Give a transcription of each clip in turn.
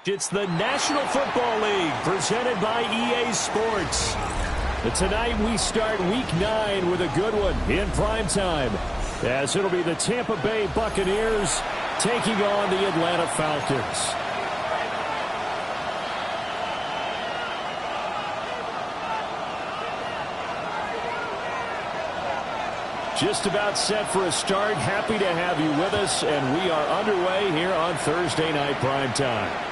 It's the National Football League presented by EA Sports. But tonight we start Week 9 with a good one in primetime, as it'll be the Tampa Bay Buccaneers taking on the Atlanta Falcons. Just about set for a start. Happy to have you with us, and we are underway here on Thursday Night Primetime.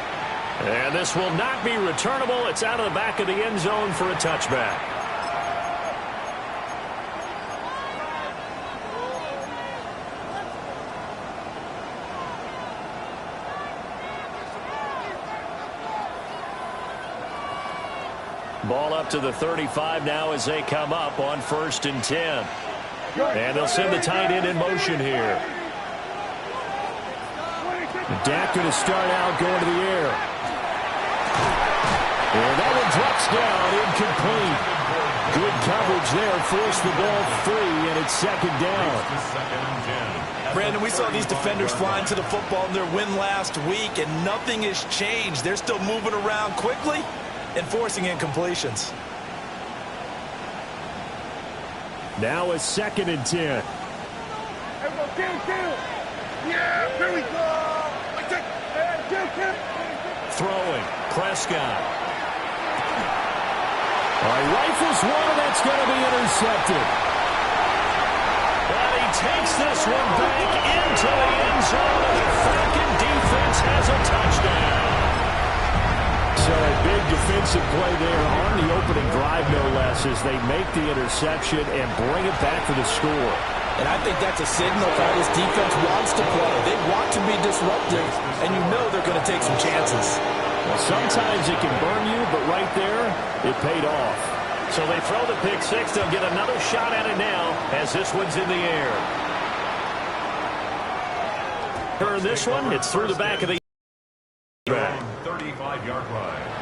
And this will not be returnable. It's out of the back of the end zone for a touchback. Ball up to the 35 now as they come up on 1st and 10. And they'll send the tight end in motion here. Dak going to start out going to the air. And that one drops down, incomplete. Good coverage there, forced the ball free, and it's 2nd down. Brandon, we saw these defenders flying to the football in their win last week, and nothing has changed. They're still moving around quickly and forcing incompletions. Now a 2nd and 10. Yeah, here we go. Throwing, Prescott. Rifles one, and that's going to be intercepted. And he takes this one back into the end zone, and the Falcon defense has a touchdown. So a big defensive play there on the opening drive, no less, as they make the interception and bring it back for the score. And I think that's a signal how this defense wants to play. They want to be disruptive, and you know they're going to take some chances. Well, sometimes it can burn you, but right there, it paid off. So they throw the pick six. They'll get another shot at it now as this one's in the air. Turn this one. It's through the back of the 35-yard line.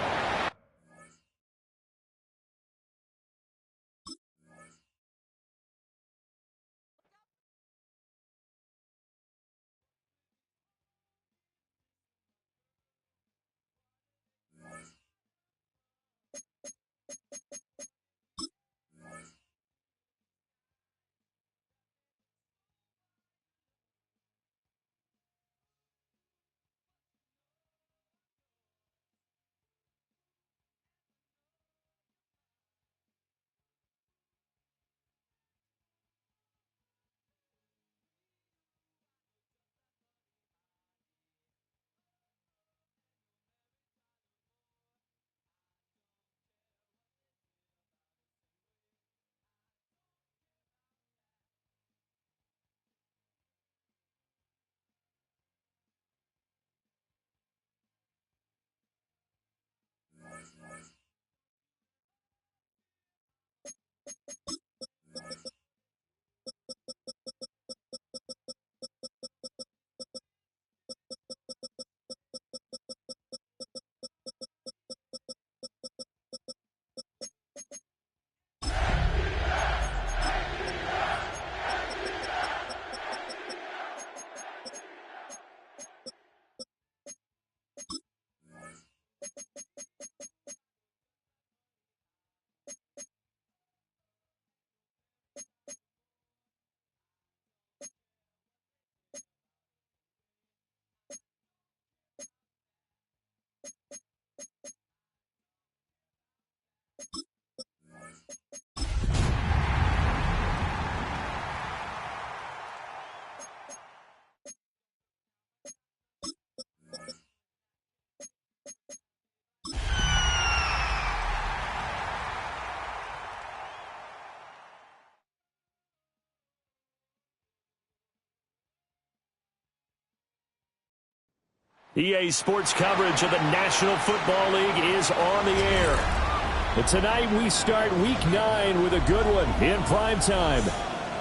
EA Sports coverage of the National Football League is on the air. But tonight we start Week 9 with a good one in primetime,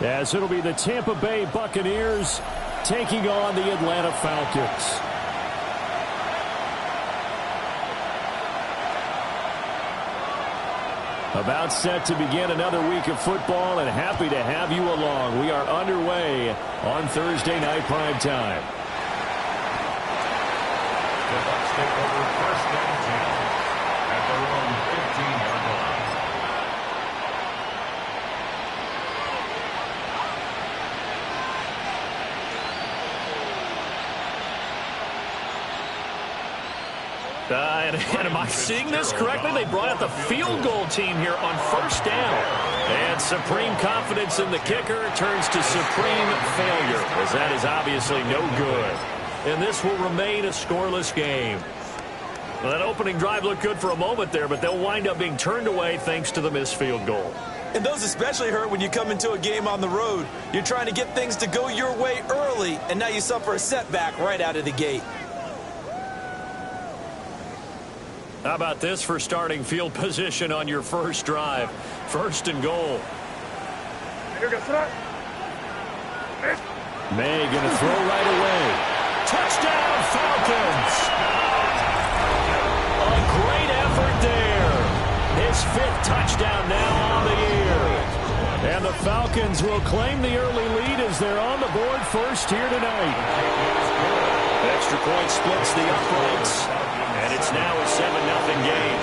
as it'll be the Tampa Bay Buccaneers taking on the Atlanta Falcons. About set to begin another week of football, and happy to have you along. We are underway on Thursday Night Primetime. the Bucs take over first and 10 at their own 15-yard line. And am I seeing this correctly? They brought out the field goal team here on first down. And supreme confidence in the kicker turns to supreme failure, as that is obviously no good. And this will remain a scoreless game. Well, that opening drive looked good for a moment there, but they'll wind up being turned away thanks to the missed field goal. And those especially hurt when you come into a game on the road. You're trying to get things to go your way early, and now you suffer a setback right out of the gate. How about this for starting field position on your first drive? First and goal. May going to throw right away. Touchdown, Falcons! A great effort there. His 5th touchdown now on the year. And the Falcons will claim the early lead as they're on the board first here tonight. Extra point splits the uprights. And it's now a 7-0 game.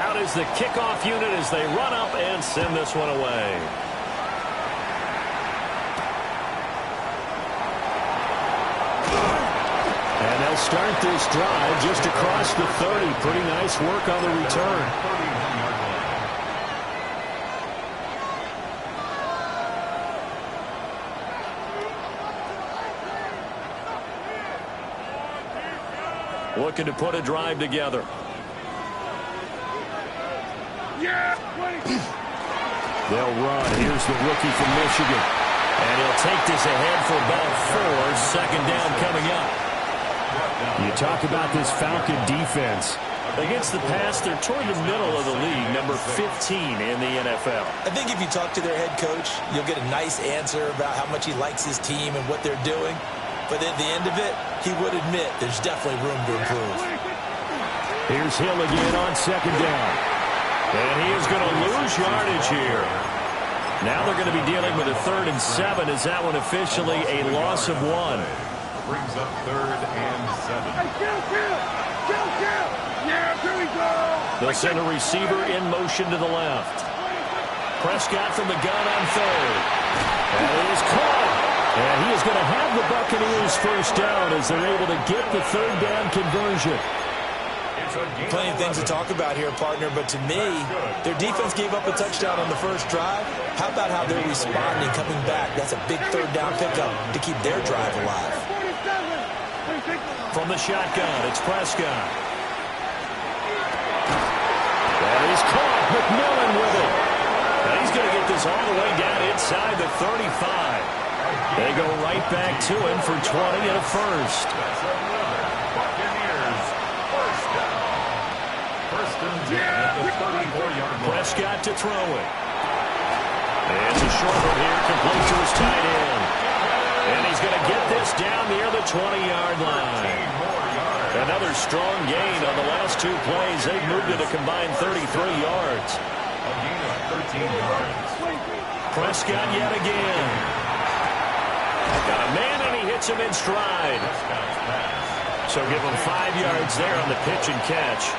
Out is the kickoff unit as they run up and send this one away. And they'll start this drive just across the 30. Pretty nice work on the return. Looking to put a drive together. They'll run. Here's the rookie from Michigan. And he'll take this ahead for about 4. Second down coming up. You talk about this Falcon defense. Against the pass, they're toward the middle of the league, number 15 in the NFL. I think if you talk to their head coach, you'll get a nice answer about how much he likes his team and what they're doing. But at the end of it, he would admit there's definitely room to improve. Here's Hill again on second down. And he is going to lose yardage here. Now they're going to be dealing with a 3rd and 7. Is that one officially a loss of 1? Brings up 3rd and 7. Yeah, here we go. They'll send a receiver in motion to the left. Prescott from the gun on 3rd. And it is caught. And he is going to have the Buccaneers first down as they're able to get the 3rd down conversion. Plenty of things to talk about here, partner, but to me, their defense gave up a touchdown on the first drive. How about how they're responding, coming back? That's a big 3rd down pickup to keep their drive alive. From the shotgun, it's Prescott. That is caught. McMillan with it. And he's going to get this all the way down inside the 35. They go right back to him for 20 and a first. Buccaneers, first down. First and 10 at the 34-yard line. Prescott to throw it. And it's a short one here, complete to his tight end. And he's going to get this down near the 20-yard line. Another strong gain on the last 2 plays. They've moved it a combined 33 yards. A gain of 13 yards. Prescott yet again. Got a man, and he hits him in stride. So give him 5 yards there on the pitch and catch.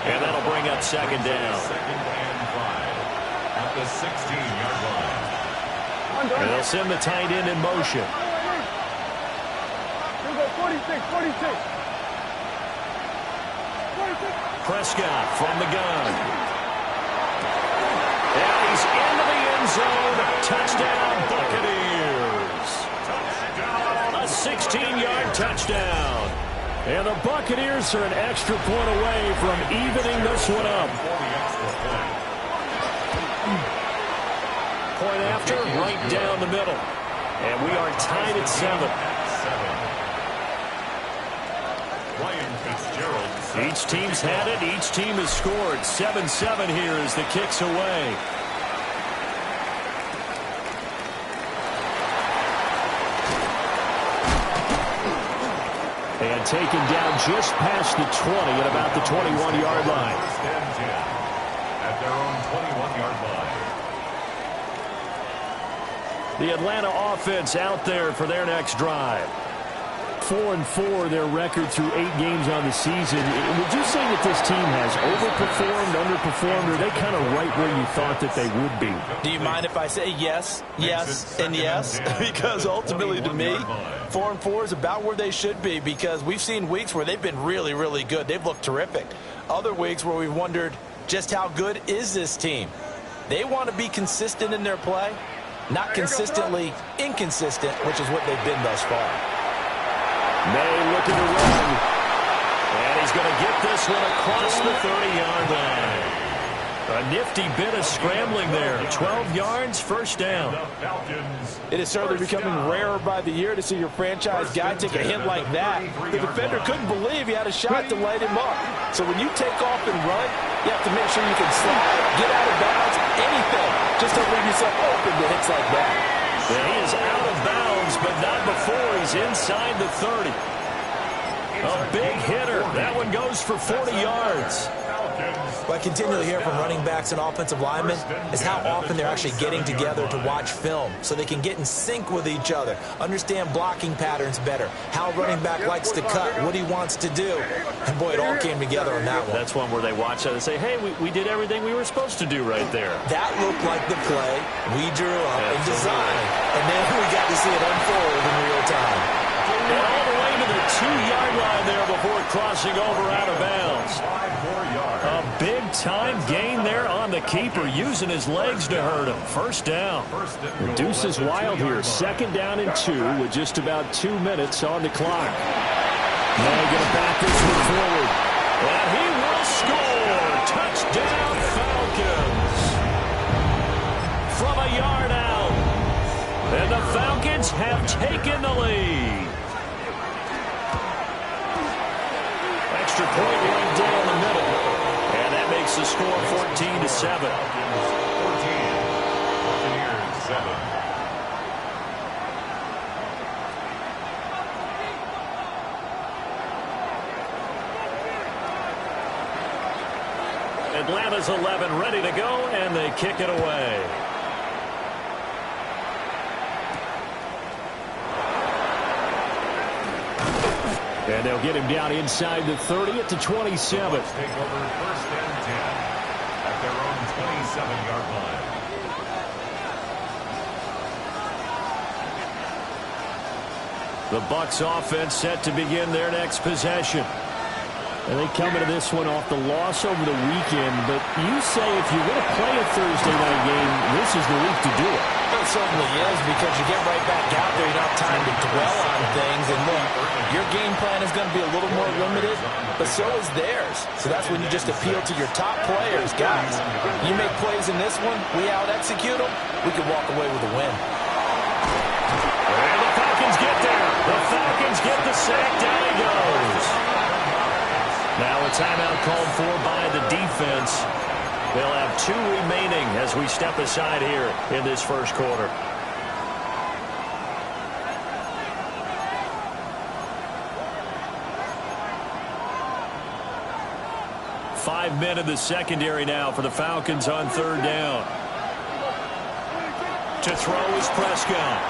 And that'll bring up second down. Second and 5 at the 16-yard line. And they'll send the tight end in motion. 46. Prescott from the gun. And he's into the end zone. Touchdown, Buccaneers. A 16-yard touchdown. And the Buccaneers are an extra point away from evening this one up. Point after, right down the middle. And we are tied at 7. Each team's had it. Each team has scored. 7-7 here as the kick's away. And taken down just past the 20 at about the 21-yard line. First and 10 at their own 21-yard line. The Atlanta offense out there for their next drive. 4-4 their record through 8 games on the season. Would you say that this team has overperformed, underperformed, or are they kind of right where you thought that they would be? Do you mind if I say yes, yes, and yes? Because ultimately to me, 4-4 is about where they should be, because we've seen weeks where they've been really, really good. They've looked terrific. Other weeks where we've wondered just how good is this team. They want to be consistent in their play, not consistently inconsistent, which is what they've been thus far. May looking to run. And he's going to get this one across the 30-yard line. A nifty bit of scrambling there. 12 yards, first down. It is certainly becoming rarer by the year to see your franchise guy take a hit like that. The defender couldn't believe he had a shot to light him up. So when you take off and run, you have to make sure you can slide, get out of bounds, anything. Just don't leave yourself open to hits like that. And he is out of bounds, but not before he's inside the 30. A big hitter. That one goes for 40 yards. What I continually hear from running backs and offensive linemen is how often they're actually getting together to watch film so they can get in sync with each other, understand blocking patterns better, how a running back likes to cut, what he wants to do. And boy, it all came together on that one. That's one where they watch that and say, hey, we did everything we were supposed to do right there. That looked like the play we drew up and designed. And then we got to see it unfold in real time. And all the way to the 2-yard line there before crossing over out of bounds. A big-time gain there on the keeper, using his legs to hurt him. First down. The deuce is wild here. 2nd down and 2 with just about 2 minutes on the clock. Now going to back this one forward. And he will score. Touchdown, Falcons. From a yard out. And the Falcons have taken the lead. Extra point right down the middle. And that makes the score 14-7. 14. Buccaneers 7. Atlanta's 11 ready to go, and they kick it away. And they'll get him down inside the 30 at the 27. Take over 1st and 10 at their own 27-yard line. The Bucs offense set to begin their next possession. And they come into this one off the loss over the weekend. But you say if you're going to play a Thursday night game, this is the week to do it. It certainly is, because you get right back out there. You don't have time to dwell on things. And look, your game plan is going to be a little more limited, but so is theirs. So that's when you just appeal to your top players. Guys, you make plays in this one, we out-execute them, we can walk away with a win. And the Falcons get there. The Falcons get the sack. Down he goes. Now a timeout called for by the defense. They'll have 2 remaining as we step aside here in this first quarter. Five men in the secondary now for the Falcons on 3rd down. To throw is Prescott.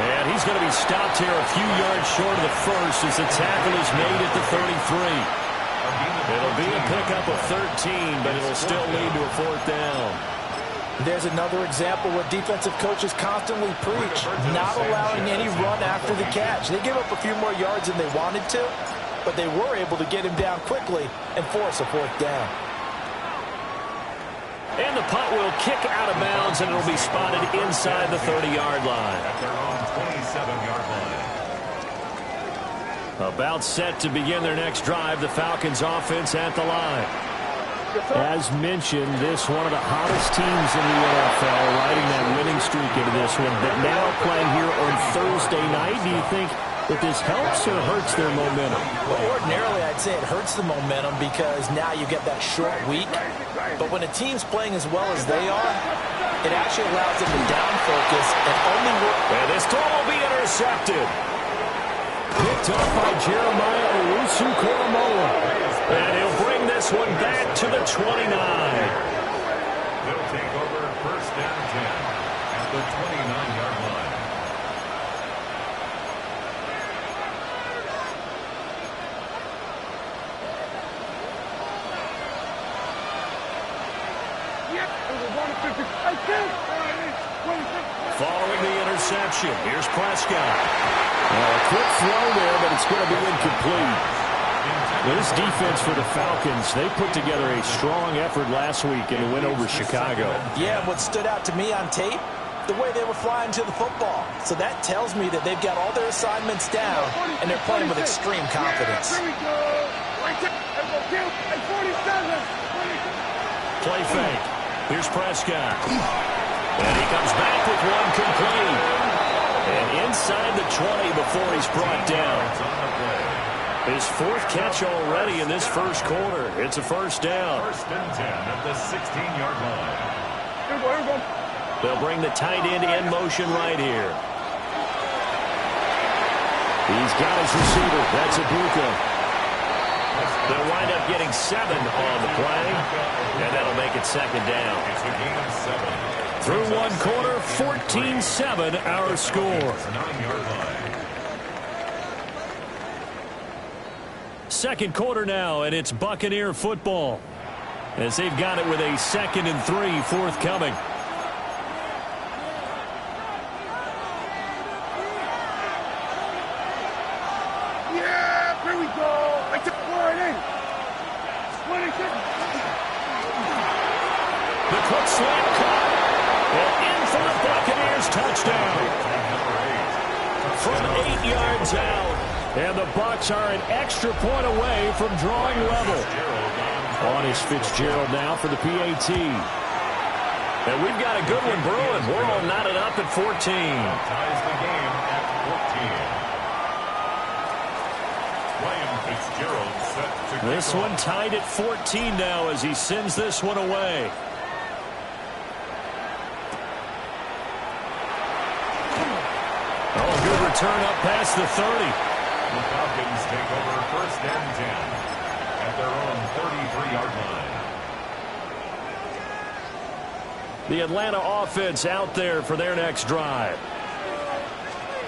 And he's going to be stopped here a few yards short of the first as the tackle is made at the 33. It'll be a pickup of 13, but it'll still lead to a 4th down. There's another example where defensive coaches constantly preach, not allowing any run after the catch. They gave up a few more yards than they wanted to, but they were able to get him down quickly and force a 4th down. And the punt will kick out of bounds, and it'll be spotted inside the 30-yard line. At their own 27-yard line. About set to begin their next drive, the Falcons offense at the line. As mentioned, this one of the hottest teams in the NFL, riding that winning streak into this one, but now playing here on Thursday night. Do you think that this helps or hurts their momentum? Well, ordinarily, I'd say it hurts the momentum because now you get that short week. But when a team's playing as well as they are, it actually allows them to down focus and only work. And this throw will be intercepted. Picked up by Jeremiah Owusu-Koramoah. And he'll bring this one back to the 29. They'll take over 1st and 10. the 29-yard line. Following the interception, here's Prescott. A quick throw there, but it's going to be incomplete. This defense for the Falcons, they put together a strong effort last week in the win over Chicago. Yeah, what stood out to me on tape, the way they were flying to the football. So that tells me that they've got all their assignments down, and they're playing with extreme confidence. Play fake. Here's Prescott. And he comes back with one complete. And inside the 20 before he's brought down. His fourth catch already in this first quarter. It's a first down. First and 10 at the 16-yard line. Here we go. They'll bring the tight end in motion right here. He's got his receiver. That's Ibuka. They'll wind up getting 7 on the play, and that'll make it second down. It's a gain of 7. Through one quarter, 14-7 our score. 9-yard line. Second quarter now, and it's Buccaneer football as they've got it with a 2nd and 3 forthcoming. Yeah, here we go. I took it in. 26. The quick slant cut. And in for the Buccaneers touchdown. From 8 yards out. And the Bucs are an extra point away from drawing level. On is Fitzgerald now for the PAT. And we've got a good one brewing. We're all knotted up at 14. Ties the game at 14. Ryan Fitzgerald set to This kick one off. tied at 14 now as he sends this one away. Oh, good return up past the 30. The Falcons take over first and 10 at their own 33-yard line. The Atlanta offense out there for their next drive.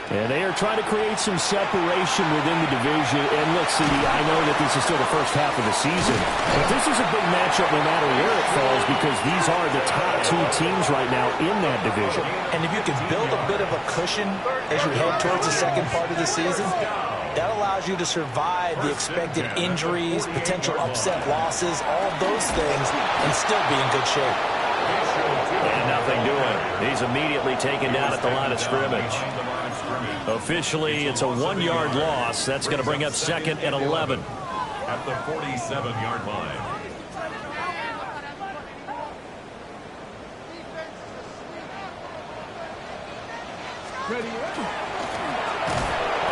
And they are trying to create some separation within the division. And look, CD, I know that this is still the first half of the season, but this is a big matchup no matter where it falls because these are the top 2 teams right now in that division. And if you can build a bit of a cushion as you head towards the second part of the season, that allows you to survive the expected injuries, potential upset losses, all of those things, and still be in good shape. And nothing doing. He's immediately taken down at the line of scrimmage. Officially, it's a 1-yard loss. That's going to bring up 2nd and 11. At the 47-yard line.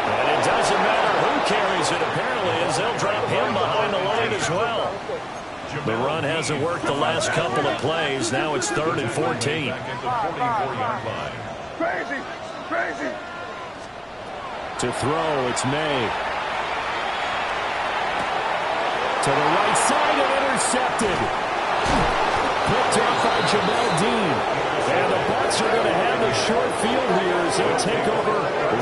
And it doesn't matter who carries it, apparently, as they'll drop him behind the line as well. The run hasn't worked the last couple of plays. Now it's 3rd and 14. Back at the 44-yard line. Crazy. Crazy. To throw, it's May. To the right side and intercepted. Picked up by Jamel Dean. And the Bucs are going to have the short field here as they take over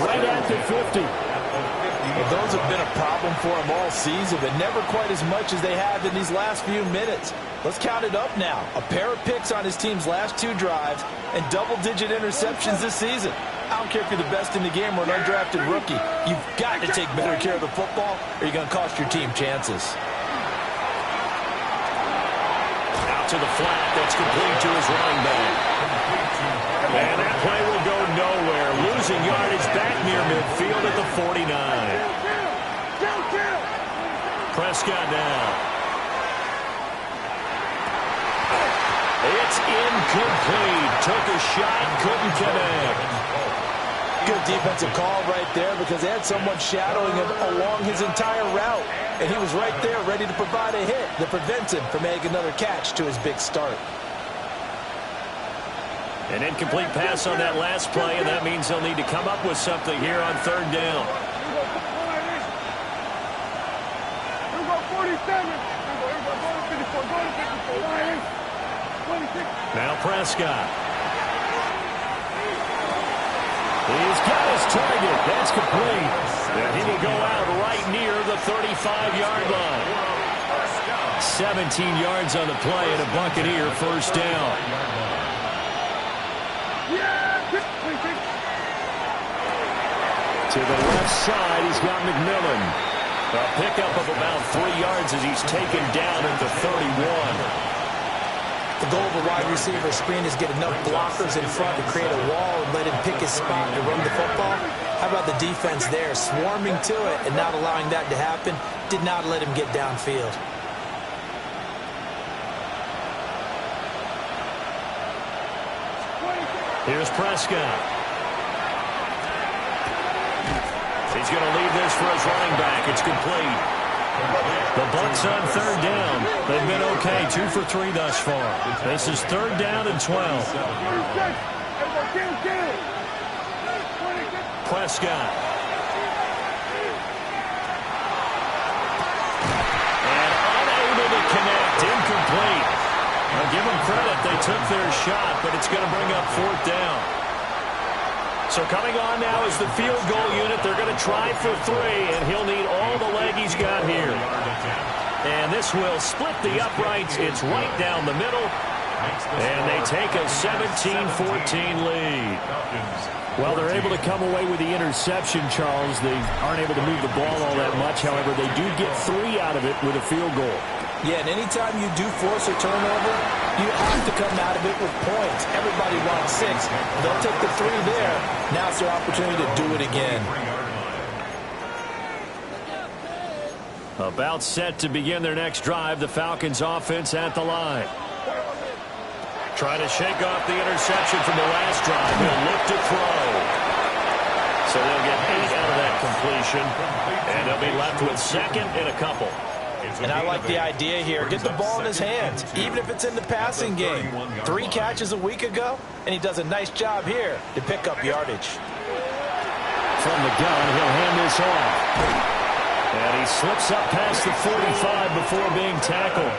right at the 50. Well, those have been a problem for him all season, but never quite as much as they have in these last few minutes. Let's count it up now. A pair of picks on his team's last 2 drives and double-digit interceptions this season. I don't care if you're the best in the game or an undrafted rookie. You've got to take better care of the football or you're going to cost your team chances. Out to the flat. That's complete to his running back. And that play will go nowhere. Losing yardage back near midfield at the 49. Prescott now. It's incomplete. Took a shot, couldn't connect. Good defensive call right there because they had someone shadowing him along his entire route. And he was right there ready to provide a hit that prevents him from making another catch to his big start. An incomplete pass on that last play, and that means they'll need to come up with something here on 3rd down. Here we go, 47. Here we go, 54. Go to 54. Now Prescott. He's got his target. That's complete. And he will go out right near the 35-yard line. 17 yards on the play and a Buccaneer first down. To the left side, he's got McMillan. A pickup of about 3 yards as he's taken down at the 31. The goal of a wide receiver screen is get enough blockers in front to create a wall and let him pick his spot to run the football. How about the defense there, swarming to it and not allowing that to happen? Did not let him get downfield. Here's Prescott. He's going to leave this for his running back. It's complete. The Bucs on third down. They've been okay, 2 for 3 thus far. This is third down and 12. Prescott. And unable to connect. Incomplete. I'll give them credit. They took their shot, but it's going to bring up fourth down. So coming on now is the field goal unit. They're going to try for 3, and he'll need all the leg he's got here. And this will split the uprights. It's right down the middle. And they take a 17-14 lead. Well, they're able to come away with the interception, Charles. They aren't able to move the ball all that much. However, they do get 3 out of it with a field goal. Yeah, and anytime you do force a turnover, you have to come out of it with points. Everybody wants 6. They'll take the 3 there. Now it's their opportunity to do it again. About set to begin their next drive. The Falcons offense at the line. Trying to shake off the interception from the last drive. He'll look to throw. So they'll get 8 out of that completion. And they'll be left with second and a couple. And I like the idea here. Get the ball in his hands, even if it's in the passing game. 3 catches a week ago, and he does a nice job here to pick up yardage. From the gun, he'll hand this off. And he slips up past the 45 before being tackled.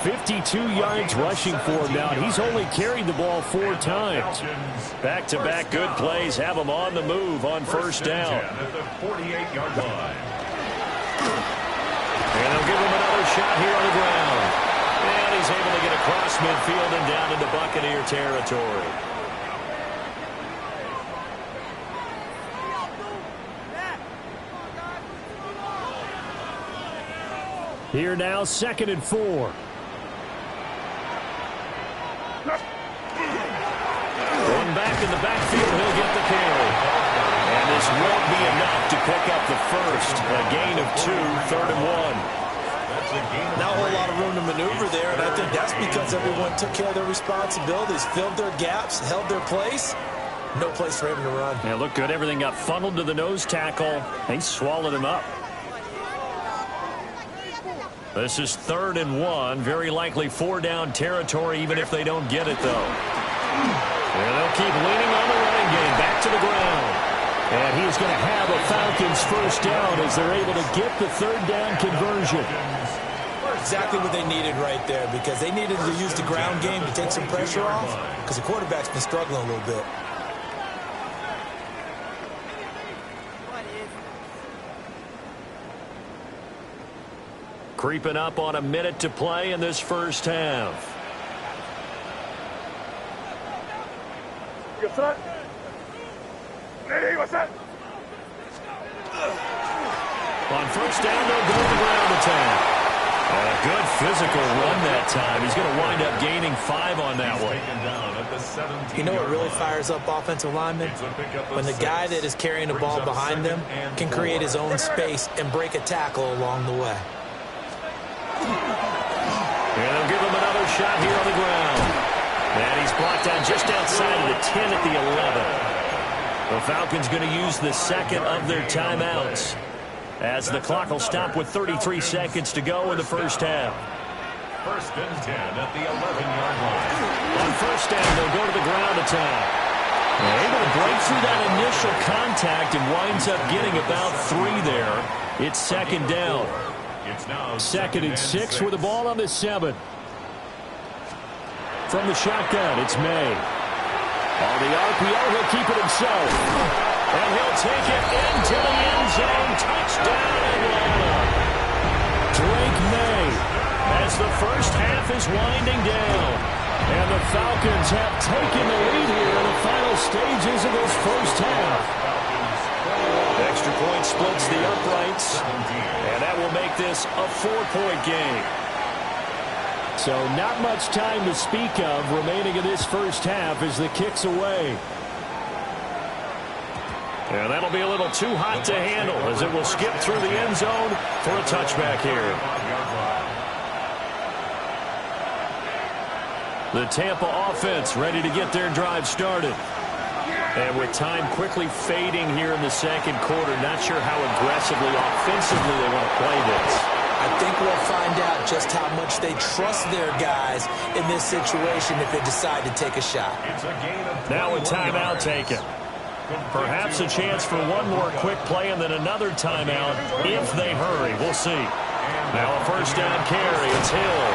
52 yards rushing for him now. He's only carried the ball 4 times. Back-to-back good plays have him on the move on first down. At the 48-yard line. And they'll give him another shot here on the ground. And he's able to get across midfield and down into Buccaneer territory. Here now, 2nd and 4. Going back in the backfield, he'll get the carry. And this won't be enough to pick up the first. A gain of 2, 3rd and 1. Not a whole lot of room to maneuver there, and I think that's because everyone took care of their responsibilities, filled their gaps, held their place. No place for him to run. Yeah, looked good. Everything got funneled to the nose tackle. They swallowed him up. This is 3rd and 1. Very likely 4 down territory, even if they don't get it, though. And they'll keep leaning on the running game. Back to the ground. And he's going to have a Falcons first down as they're able to get the 3rd down conversion. Exactly what they needed right there, because they needed to use the ground game to take some pressure off, because the quarterback's been struggling a little bit. Creeping up on a minute to play in this first half. On first down, they'll go to the ground attack. A good physical run that time. He's going to wind up gaining 5 on that one. You know what really fires up offensive linemen? When the guy that is carrying the ball behind them can create his own space and break a tackle along the way. And they'll give him another shot here on the ground. And he's brought down just outside of the 10 at the 11. The Falcons going to use the second of their timeouts, as the clock will stop with 33 seconds to go in the first half. 1st and 10 at the 11-yard line. On first down, they'll go to the ground attack. They're able to break through that initial contact and winds up getting about 3 there. It's 2nd down. It's now 2nd and 6 with the ball on the 7. From the shotgun, it's May. On the RPO, he'll keep it himself. And he'll take it into the end zone. Touchdown, Atlanta. Drake May, as the first half is winding down. And the Falcons have taken the lead here in the final stages of this first half. Extra point splits the uprights. And that will make this a 4-point game. So not much time to speak of remaining in this first half as the kick's away. And that'll be a little too hot to handle as it will skip through the end zone for a touchback here. The Tampa offense ready to get their drive started. And with time quickly fading here in the second quarter, not sure how aggressively, offensively they want to play this. I think we'll find out just how much they trust their guys in this situation if they decide to take a shot. Now a timeout taken. Perhaps a chance for one more quick play and then another timeout if they hurry. We'll see. Now a first down carry. It's Hill.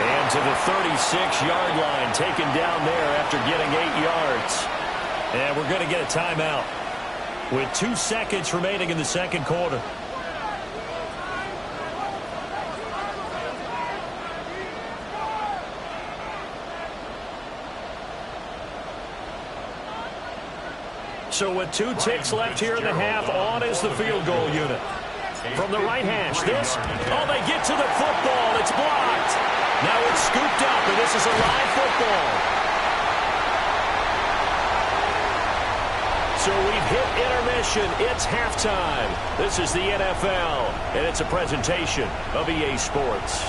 And to the 36-yard line, taken down there after getting 8 yards. And we're going to get a timeout with 2 seconds remaining in the second quarter. So with 2 ticks left here in the half, on is the field goal unit. From the right hash, this, they get to the football. It's blocked. Now it's scooped up, and this is a live football. So we've hit intermission. It's halftime. This is the NFL, and it's a presentation of EA Sports.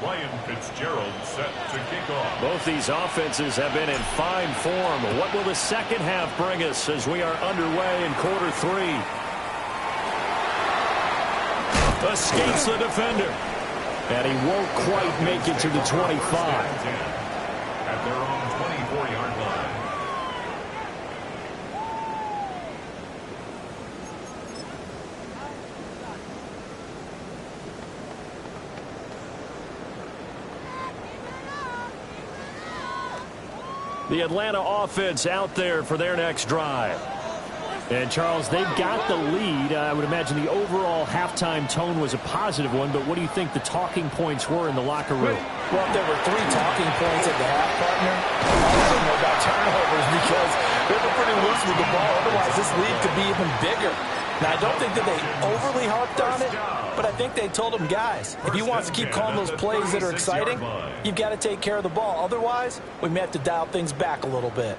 Ryan Fitzgerald set to kick off. Both these offenses have been in fine form. What will the second half bring us as we are underway in quarter 3? Escapes the defender. And he won't quite make it to the 25. At their own 24-yard line. The Atlanta offense out there for their next drive. And, Charles, they've got the lead. I would imagine the overall halftime tone was a positive one, but what do you think the talking points were in the locker room? Well, if there were 3 talking points at the half, partner, all of them were about turnovers because they were pretty loose with the ball. Otherwise, this lead could be even bigger. Now, I don't think that they overly harped on it, but I think they told them, guys, if you want to keep calling those plays that are exciting, you've got to take care of the ball. Otherwise, we may have to dial things back a little bit.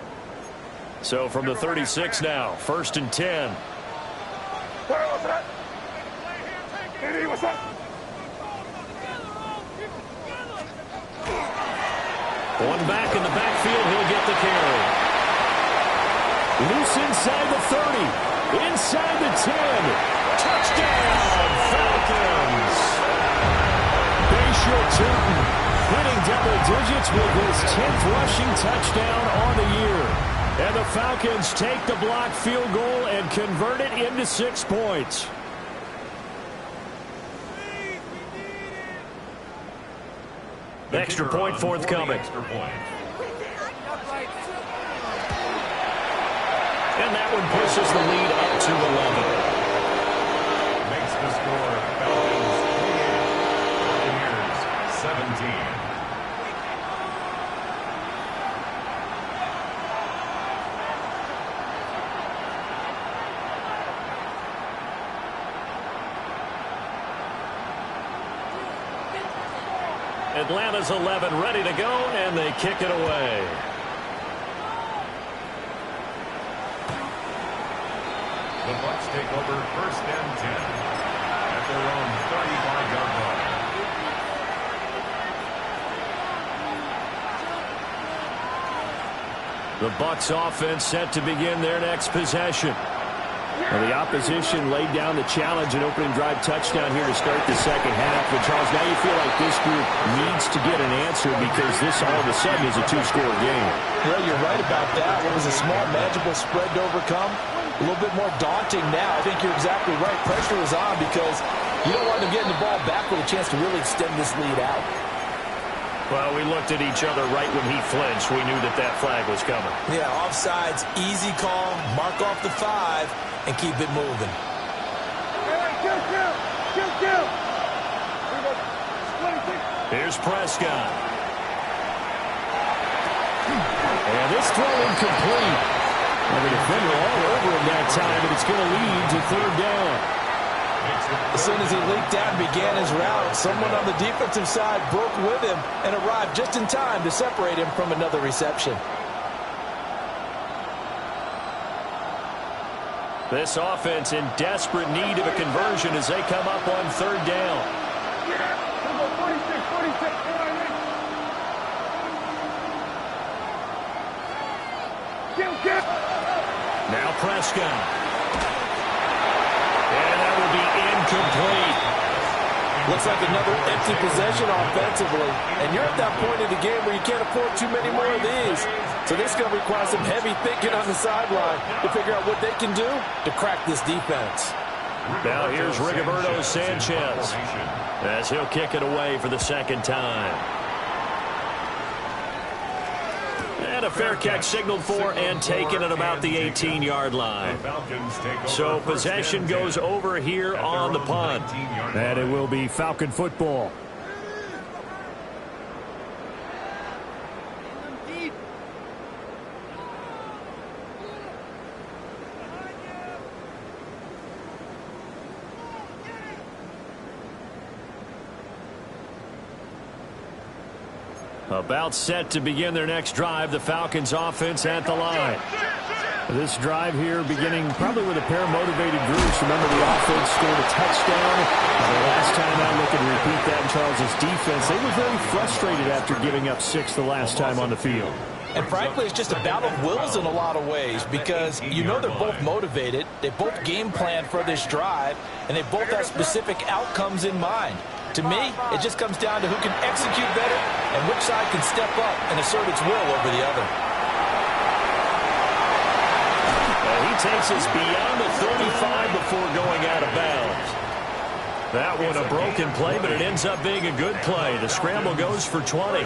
So from the 36 now, 1st and 10. What's up? One back in the backfield, he'll get the carry. Loose inside the 30. Inside the 10. Touchdown, Falcons. Bashir Tootin hitting double digits with his 10th rushing touchdown on the year. And the Falcons take the blocked field goal and convert it into 6 points. Extra point forthcoming. And that one pushes the lead up to 11. Makes the score Falcons 28, Buccaneers 17. Atlanta's 11 ready to go, and they kick it away. The Bucs take over 1st and 10 at their own 35-yard line. The Bucs offense set to begin their next possession. Well, the opposition laid down the challenge and opening drive touchdown here to start the second half. But, Charles, now you feel like this group needs to get an answer because this all of a sudden is a two-score game. Well, you're right about that. It was a small, manageable spread to overcome. A little bit more daunting now. I think you're exactly right. Pressure is on because you don't want them getting the ball back with a chance to really extend this lead out. Well, we looked at each other right when he flinched. We knew that that flag was coming. Yeah, offsides, easy call, mark off the 5, and keep it moving. Hey, kill. Here's Prescott. And this throw incomplete. And the defender all over him that time, and it's going to lead to third down. As soon as he leaked out and began his route, someone on the defensive side broke with him and arrived just in time to separate him from another reception. This offense in desperate need of a conversion as they come up on third down. Now Prescott. And that will be incomplete. Looks like another empty possession offensively. And you're at that point in the game where you can't afford too many more of these. So this is going to require some heavy thinking on the sideline to figure out what they can do to crack this defense. Now here's Rigoberto Sanchez as he'll kick it away for the second time. And a fair catch signaled for and taken at about the 18-yard line. So possession goes over here on the punt. And it will be Falcon football. About set to begin their next drive, the Falcons offense at the line. This drive here beginning probably with a pair of motivated groups. Remember, the offense scored a touchdown. The last time out, looking to repeat that in Charles' defense. They were very frustrated after giving up 6 the last time on the field. And frankly, it's just a battle of wills in a lot of ways because you know they're both motivated. They both game plan for this drive, and they both have specific outcomes in mind. To me, it just comes down to who can execute better and which side can step up and assert its will over the other. He takes us beyond the 35 before going out of bounds. That one a broken play, but it ends up being a good play. The scramble goes for 20.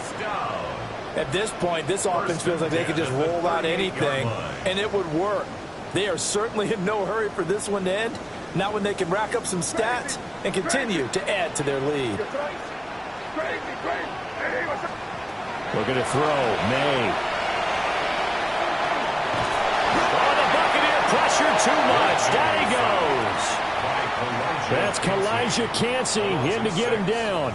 At this point, this offense feels like they could just roll out anything, and it would work. They are certainly in no hurry for this one to end. Not when they can rack up some stats and continue to add to their lead. Looking to throw. May. Oh, the Buccaneer pressure too much. Down he goes. That's Kalijah Cansey in to get him down.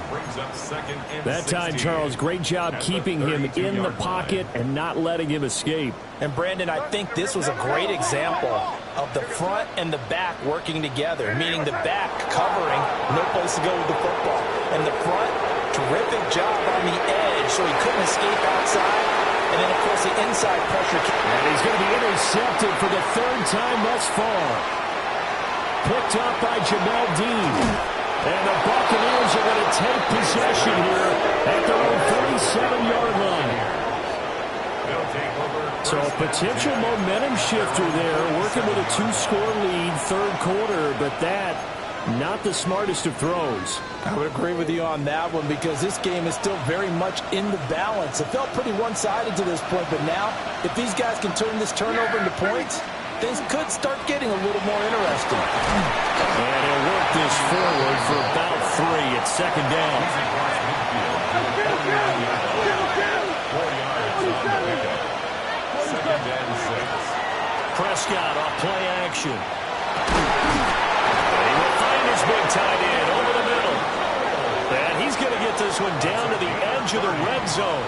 That time, Charles, great job keeping him in the pocket and not letting him escape. And, Brandon, I think this was a great example of the front and the back working together, meaning the back covering, no place to go with the football. And the front, terrific job on the edge so he couldn't escape outside. And then, of course, the inside pressure. And he's going to be intercepted for the third time thus far. Picked up by Jamel Dean. And the Buccaneers are going to take possession here at their own 37-yard line. So a potential momentum shifter there, working with a 2-score lead, third quarter, but that, not the smartest of throws. I would agree with you on that one because this game is still very much in the balance. It felt pretty one-sided to this point, but now, if these guys can turn this turnover into points, things could start getting a little more interesting. And he'll work this forward for about 3 at second down. Prescott off play action. And he will find his big tight end over the middle. And he's going to get this one down to the edge of the red zone.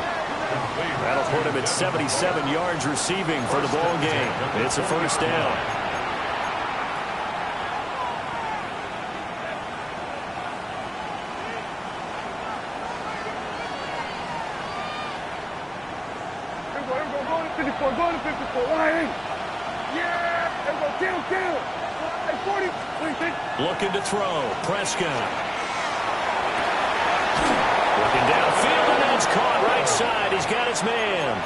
That'll put him at 77 yards receiving for the ball game. It's a first down. Go to 54, Ryan. Yeah, there we go, kill. Looking to throw. Prescott. Looking downfield, and that's caught right side. He's got his man.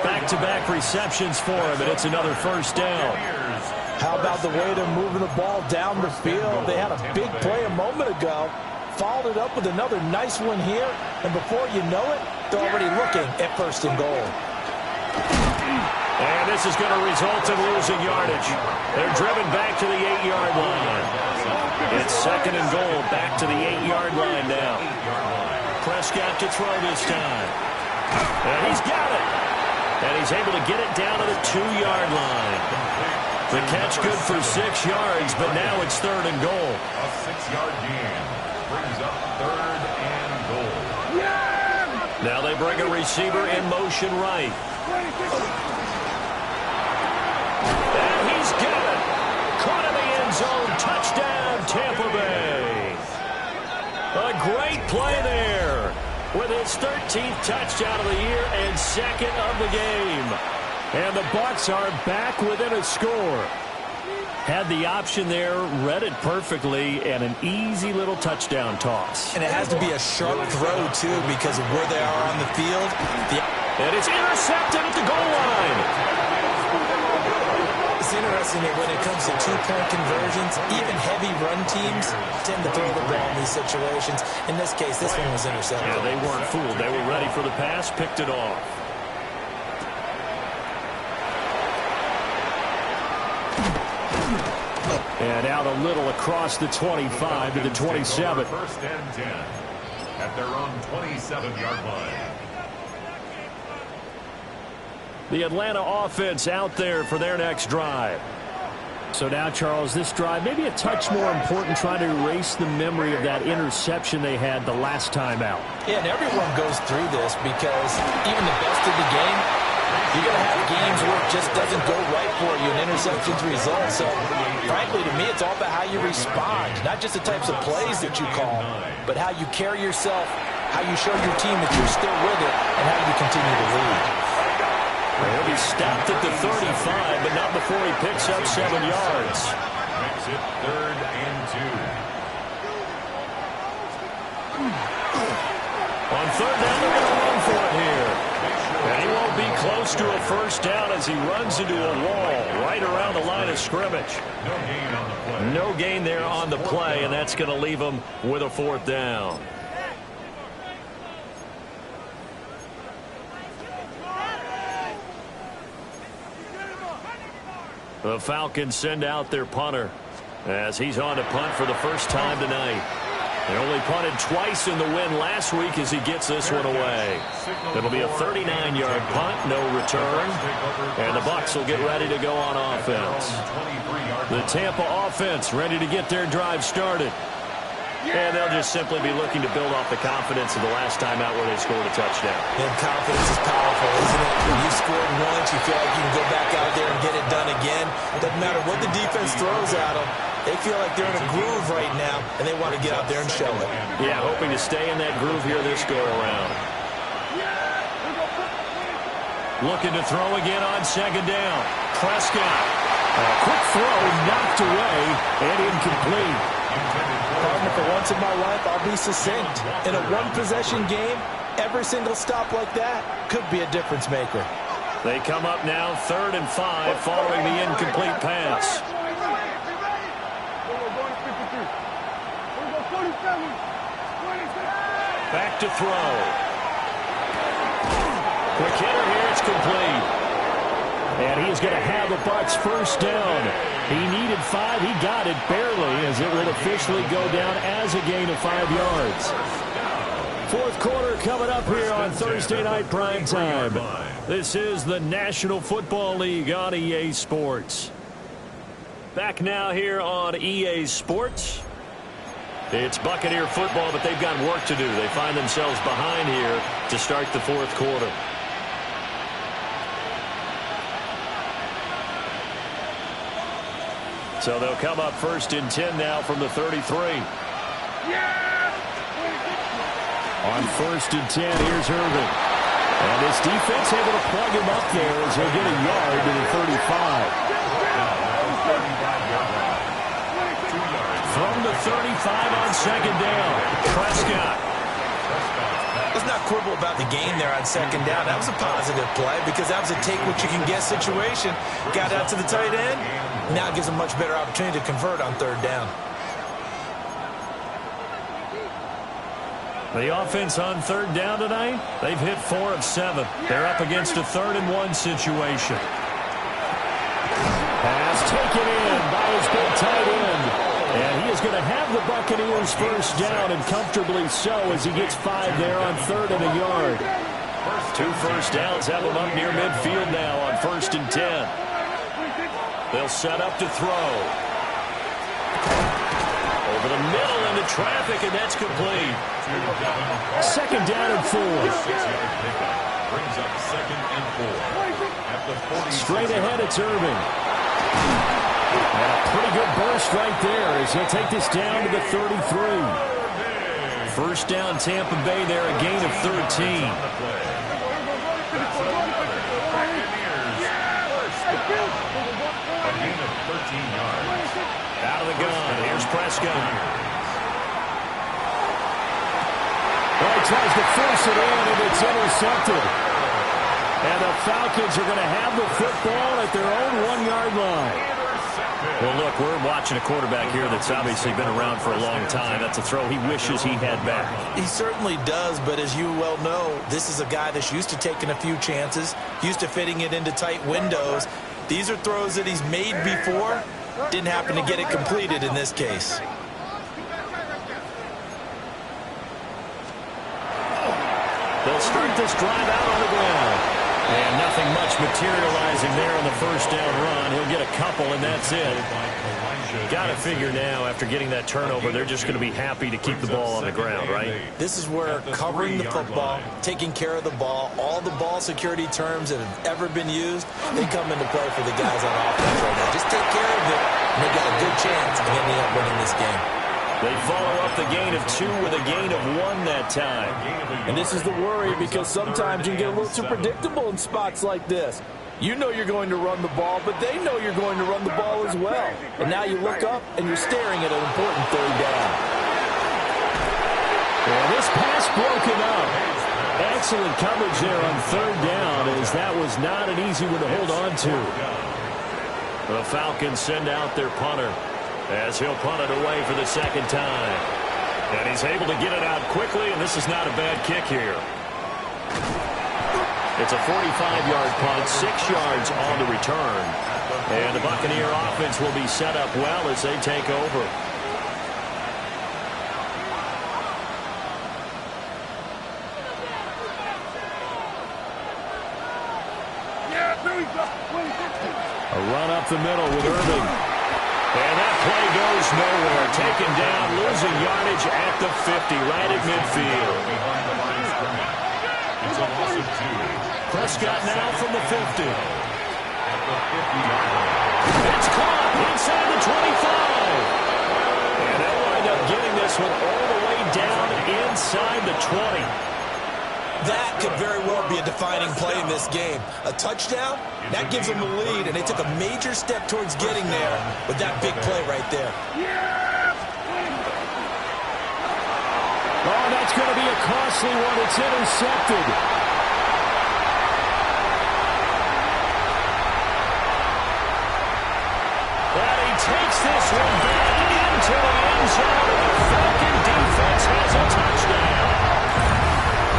Back-to-back receptions for him, and it's another first down. How about the way they're moving the ball down the field? They had a big play a moment ago. Followed it up with another nice one here. And before you know it, they're already looking at first and goal. And this is going to result in losing yardage. They're driven back to the 8-yard line. It's second and goal, back to the 8-yard line now. Prescott to throw this time. And he's got it. And he's able to get it down to the 2-yard line. The catch good for 6 yards, but now it's third and goal. A 6-yard gain brings up third and goal. Now they bring a receiver in motion right. And he's got it. Caught in the end zone. Touchdown, Tampa Bay. A great play there with his 13th touchdown of the year and second of the game. And the Bucs are back within a score. Had the option there, read it perfectly, and an easy little touchdown toss. And it has to be a sharp throw, too, because of where they are on the field. And it's intercepted at the goal line. It's interesting that when it comes to two-point conversions, even heavy run teams tend to throw the ball in these situations. In this case, this one was intercepted. Yeah, they weren't fooled. They were ready for the pass, picked it off. And out a little across the 25 to the 27. First and 10 at their own 27-yard line. The Atlanta offense out there for their next drive. So now, Charles, this drive maybe a touch more important, trying to erase the memory of that interception they had the last time out. Yeah, and everyone goes through this because even the best of the game, you're going to have games where it just doesn't go right for you, and interceptions result. So, frankly, to me, it's all about how you respond, not just the types of plays that you call, but how you carry yourself, how you show your team that you're still with it, and how you continue to lead. He'll be stopped at the 35, but not before he picks up 7 yards. Makes it third and 2. On third down, they're going to run for it here. And he won't be close to a first down as he runs into a wall right around the line of scrimmage. No gain on the play. No gain there on the play, and that's going to leave him with a fourth down. The Falcons send out their punter as he's on to punt for the first time tonight. They only punted twice in the win last week as he gets this one away. It'll be a 39-yard punt, no return, and the Bucs will get ready to go on offense. The Tampa offense ready to get their drive started. And they'll just simply be looking to build off the confidence of the last time out where they scored a touchdown. And confidence is powerful, isn't it? When you scored once, you feel like you can go back out there and get it done again. Doesn't matter what the defense throws at them. They feel like they're in a groove right now, and they want to get out there and show it. Yeah, hoping to stay in that groove here this go-around. Looking to throw again on second down. Prescott. A quick throw knocked away and incomplete. Partner, for once in my life, I'll be succinct. In a one-possession game, every single stop like that could be a difference maker. They come up now 3rd and 5 following the incomplete pass. Back to throw. Quick hitter here, it's complete. And he's going to have the Bucs first down. He needed 5. He got it barely as it will officially go down as a gain of 5 yards. Fourth quarter coming up here on Thursday Night Prime Time. This is the National Football League on EA Sports. Back now here on EA Sports. It's Buccaneer football, but they've got work to do. They find themselves behind here to start the fourth quarter. So they'll come up 1st and 10 now from the 33. On 1st and 10, here's Irvin. And this defense able to plug him up there as he'll get a yard to the 35. from the 35 on second down. Prescott. Let's not quibble about the gain there on second down. That was a positive play because that was a take-what-you-can-get situation. Got out to the tight end. Now it gives them a much better opportunity to convert on third down. The offense on third down tonight, they've hit 4 of 7. They're up against a 3rd-and-1 situation. Pass taken in by his big tight end. And he is going to have the Buccaneers first down, and comfortably so, as he gets 5 there on 3rd and a yard. 2 first downs have him up near midfield now on 1st and 10. They'll set up to throw. Over the middle into traffic, and that's complete. 2nd down and 4. Brings up 2nd and 4. Straight ahead, it's Irving. And a pretty good burst right there as he'll take this down to the 33. First down, Tampa Bay there, a gain of 13. A gain of 13 yards. Out of the gun, here's Prescott. Well, he tries to force it in, and it's intercepted. And the Falcons are going to have the football at their own 1-yard line. Well, look, we're watching a quarterback here that's obviously been around for a long time. That's a throw he wishes he had back. He certainly does, but as you well know, this is a guy that's used to taking a few chances, used to fitting it into tight windows. These are throws that he's made before. Didn't happen to get it completed in this case. They'll start this drive out on the ground. And nothing much materializing there on the first down run. He'll get a couple, and that's it. Got to figure now, after getting that turnover, they're just going to be happy to keep the ball on the ground, right? This is where covering the football, taking care of the ball, all the ball security terms that have ever been used, they come into play for the guys on offense right now. Just take care of it, and they got a good chance of ending up winning this game. They follow up the gain of 2 with a gain of 1 that time. And this is the worry, because sometimes you can get a little too predictable in spots like this. You know you're going to run the ball, but they know you're going to run the ball as well. And now you look up, and you're staring at an important third down. Well, this pass broken up. Excellent coverage there on third down, as that was not an easy one to hold on to. The Falcons send out their punter, as he'll punt it away for the 2nd time. And he's able to get it out quickly, and this is not a bad kick here. It's a 45-yard punt, 6 yards on the return. And the Buccaneer offense will be set up well as they take over. A run up the middle with Irving. And that play goes nowhere. Taken down, losing yardage at the 50, right at midfield. It's a loss of 2. Prescott now from the 50. It's caught inside the 25. And they'll wind up getting this one all the way down inside the 20. That could very well be a defining play in this game. A touchdown, that gives them the lead, and they took a major step towards getting there with that big play right there. Oh, that's going to be a costly one. It's intercepted. And he takes this one back into the end zone. The Falcon defense has a touchdown.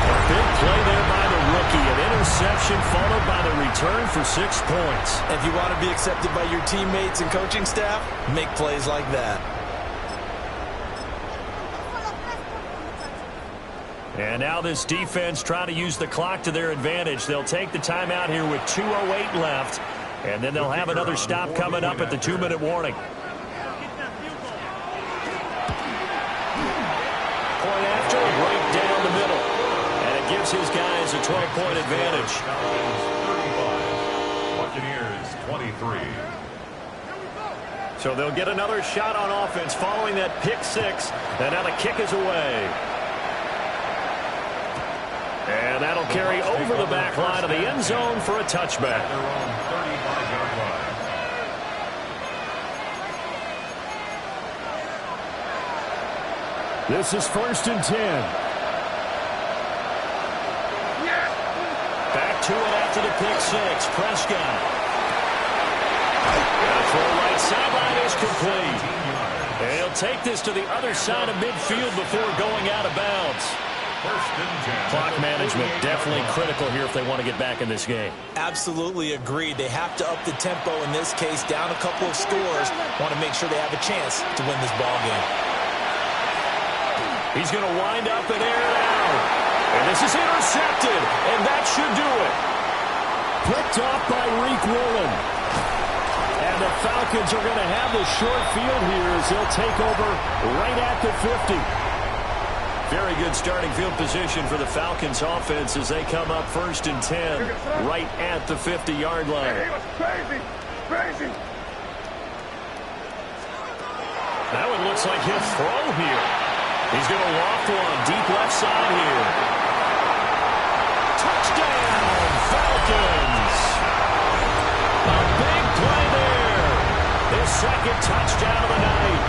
A big play there by the rookie. An interception followed by the return for 6 points. If you want to be accepted by your teammates and coaching staff, make plays like that. And now this defense trying to use the clock to their advantage. They'll take the timeout here with 2:08 left. And then they'll have another stop coming up at the 2-minute warning. Point after, right down the middle. And it gives his guys a 12-point advantage. Buccaneers 23. So they'll get another shot on offense following that pick 6. And now the kick is away. And that'll carry over the back line of the end zone for a touchback. Their own 35-yard line. This is 1st and 10. Back to it after the pick six. Prescott. Throw right sideline is complete. And he'll take this to the other side of midfield before going out of bounds. Clock management definitely critical here if they want to get back in this game. Absolutely agreed. They have to up the tempo in this case, down a couple of scores. Want to make sure they have a chance to win this ball game. He's going to wind up and air it out. And this is intercepted, and that should do it. Picked off by Reek Woolen. And the Falcons are going to have the short field here as they'll take over right at the 50. Very good starting field position for the Falcons offense as they come up 1st and 10 right at the 50-yard line. He was crazy, crazy. That one looks like he'll throw here. He's going to loft one deep left side here. Touchdown, Falcons! A big play there. His second touchdown of the night.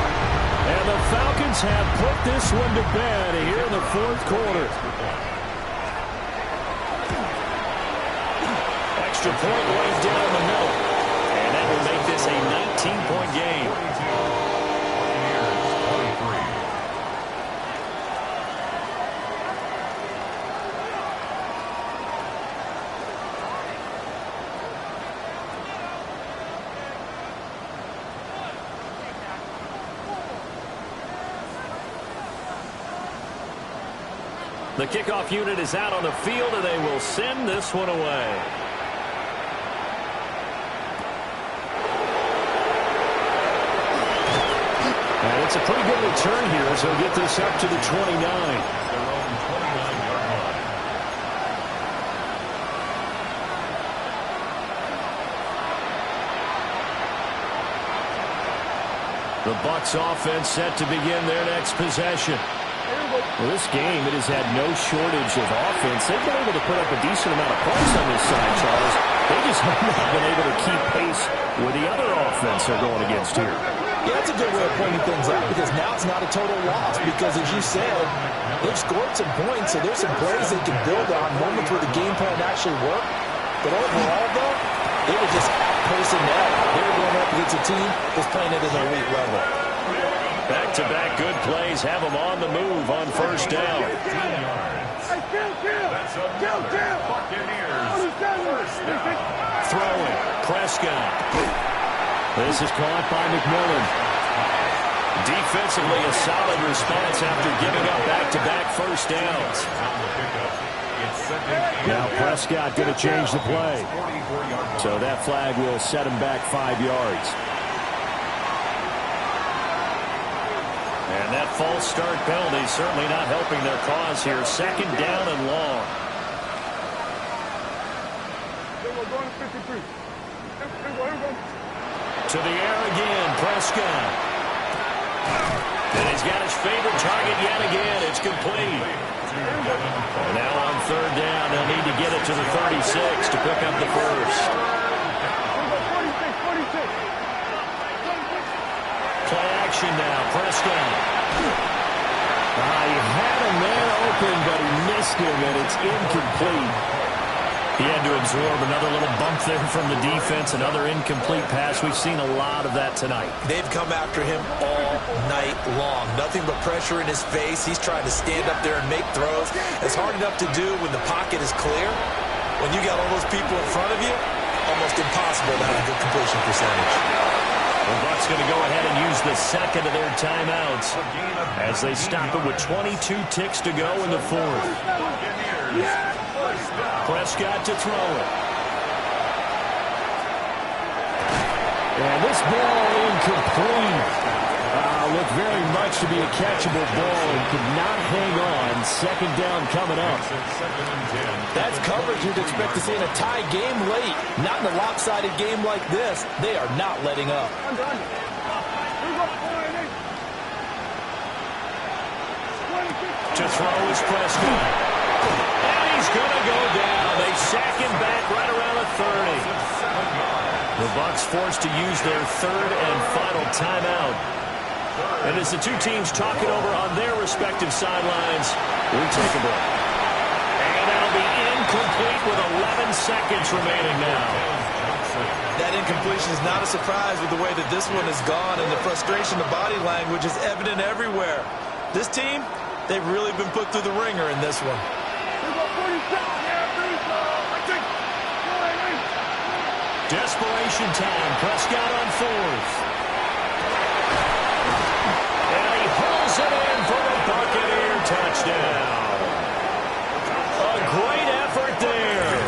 And the Falcons have put this one to bed here in the 4th quarter. Extra point right down the middle. And that will make this a 19-point game. The kickoff unit is out on the field, and they will send this one away. And it's a pretty good return here as they'll get this up to the 29. Their own 29-yard line. The Bucs offense set to begin their next possession. Well, this game, it has had no shortage of offense. They've been able to put up a decent amount of points on this side, Charles. They just have not been able to keep pace with the other offense they're going against here. Yeah, that's a good way of pointing things out because now it's not a total loss because, as you said, they've scored some points, so there's some plays they can build on, moments where the game plan actually worked. But overall, though, they were just outpacing that. They were going up against a team that's playing at an elite level. Back-to-back good plays have them on the move on 1st down. Hey, kill. Buccaneers. Throwing, Prescott. This is caught by McMillan. Defensively, a solid response after giving up back-to-back 1st downs. Now Prescott going to change the play. So that flag will set him back 5 yards. And that false start penalty certainly not helping their cause here. 2nd down and long. To the air again, Prescott. And he's got his favorite target yet again. It's complete. And now on 3rd down, they'll need to get it to the 36 to pick up the first. Play action now, Prescott. He had a man open, but he missed him, and it's incomplete. He had to absorb another little bump there from the defense, another incomplete pass. We've seen a lot of that tonight. They've come after him all night long. Nothing but pressure in his face. He's trying to stand up there and make throws. It's hard enough to do when the pocket is clear. When you got all those people in front of you, almost impossible to have a good completion percentage. The Bucs going to go ahead and use the second of their timeouts as they stop it with 22 ticks to go in the 4th. Prescott to throw it. And this ball incomplete. Looked very much to be a catchable ball and could not hang on. 2nd down coming up. That's coverage you'd expect to see in a tie game late. Not in a lopsided game like this. They are not letting up. To throw is Prescott. And he's going to go down. They sack him back right around the 30. The Bucs forced to use their 3rd and final timeout. And as the two teams talk it over on their respective sidelines, we take a break. And that'll be incomplete with 11 seconds remaining now. That incompletion is not a surprise with the way that this one has gone, and the frustration, the body language is evident everywhere. This team, they've really been put through the ringer in this one. Desperation time. Prescott on fourth. And he hauls it in for the Buccaneer touchdown. A great effort there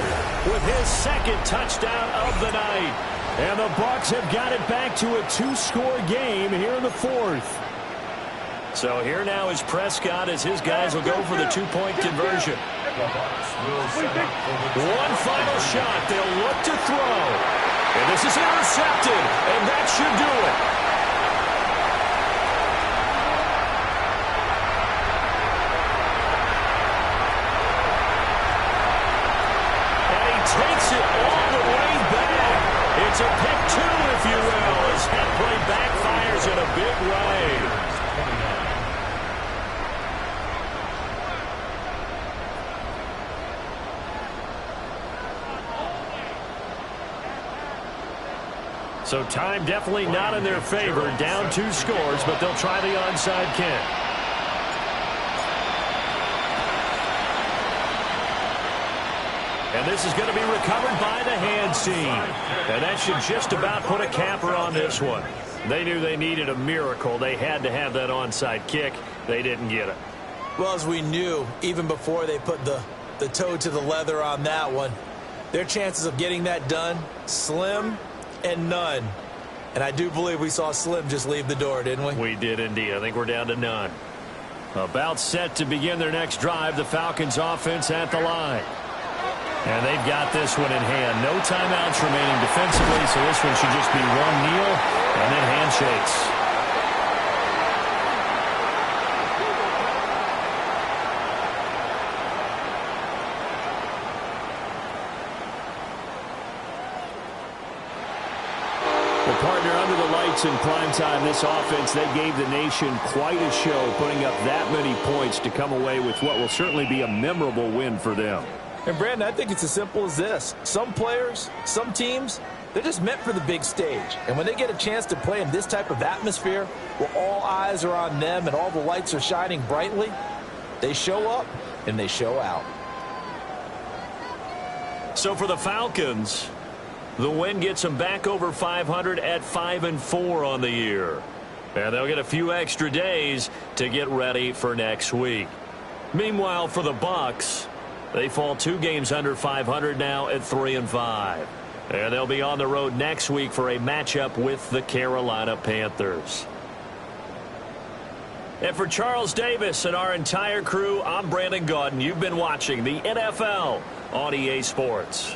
with his second touchdown of the night. And the Bucs have got it back to a 2-score game here in the fourth. So here now is Prescott as his guys will go for the 2-point conversion. One final shot. They'll look to throw. And this is intercepted. And that should do it. And he takes it all the way back. It's a pick two, if you will, as that play backfires in a big way. So time definitely not in their favor. Down 2 scores, but they'll try the onside kick. And this is going to be recovered by the hands team. And that should just about put a capper on this one. They knew they needed a miracle. They had to have that onside kick. They didn't get it. Well, as we knew, even before they put the toe to the leather on that one, their chances of getting that done, slim and none. And I do believe we saw Slim just leave the door, didn't we? We did indeed. I think we're down to none. About set to begin their next drive, the Falcons offense at the line. And they've got this one in hand. No timeouts remaining defensively, so this one should just be one kneel and then handshakes. Partner, under the lights in primetime, this offense, they gave the nation quite a show, putting up that many points to come away with what will certainly be a memorable win for them. And, Brandon, I think it's as simple as this. Some players, some teams, they're just meant for the big stage. And when they get a chance to play in this type of atmosphere, where all eyes are on them and all the lights are shining brightly, they show up and they show out. So for the Falcons, the win gets them back over 500 at 5-4 on the year. And they'll get a few extra days to get ready for next week. Meanwhile, for the Bucs, they fall 2 games under 500 now at 3-5. And they'll be on the road next week for a matchup with the Carolina Panthers. And for Charles Davis and our entire crew, I'm Brandon Gaudin. You've been watching the NFL on EA Sports.